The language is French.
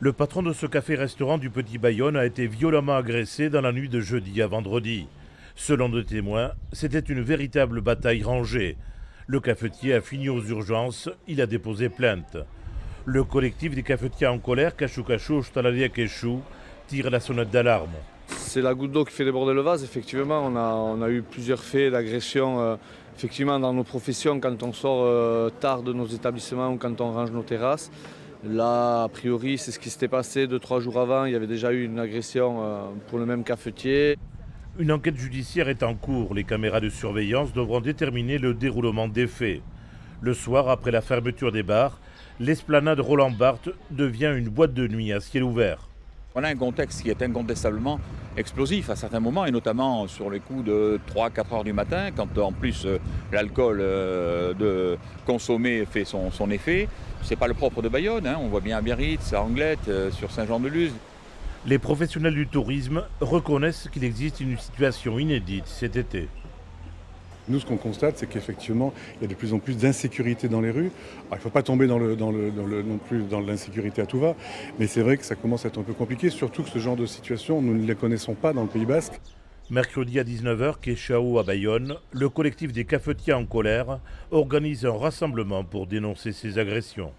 Le patron de ce café-restaurant du Petit Bayonne a été violemment agressé dans la nuit de jeudi à vendredi. Selon des témoins, c'était une véritable bataille rangée. Le cafetier a fini aux urgences, il a déposé plainte. Le collectif des cafetiers en colère, Cachu Cachu, Ostalaria Keshu, tire la sonnette d'alarme. C'est la goutte d'eau qui fait déborder le vase. Effectivement, on a eu plusieurs faits d'agression effectivement, dans nos professions quand on sort tard de nos établissements ou quand on range nos terrasses. Là, a priori, c'est ce qui s'était passé 2-3 jours avant. Il y avait déjà eu une agression pour le même cafetier. Une enquête judiciaire est en cours. Les caméras de surveillance devront déterminer le déroulement des faits. Le soir, après la fermeture des bars, l'esplanade Roland Barthes devient une boîte de nuit à ciel ouvert. On a un contexte qui est incontestablement explosif à certains moments, et notamment sur les coups de 3-4 heures du matin, quand en plus l'alcool de consommé fait son effet. Ce n'est pas le propre de Bayonne, hein. On voit bien à Biarritz, à Anglette, sur Saint-Jean-de-Luz. Les professionnels du tourisme reconnaissent qu'il existe une situation inédite cet été. Nous, ce qu'on constate, c'est qu'effectivement, il y a de plus en plus d'insécurité dans les rues. Alors, il ne faut pas tomber non plus dans l'insécurité à tout va, mais c'est vrai que ça commence à être un peu compliqué, surtout que ce genre de situation, nous ne les connaissons pas dans le Pays Basque. Mercredi à 19h, quai Chao à Bayonne, le collectif des cafetiers en colère organise un rassemblement pour dénoncer ces agressions.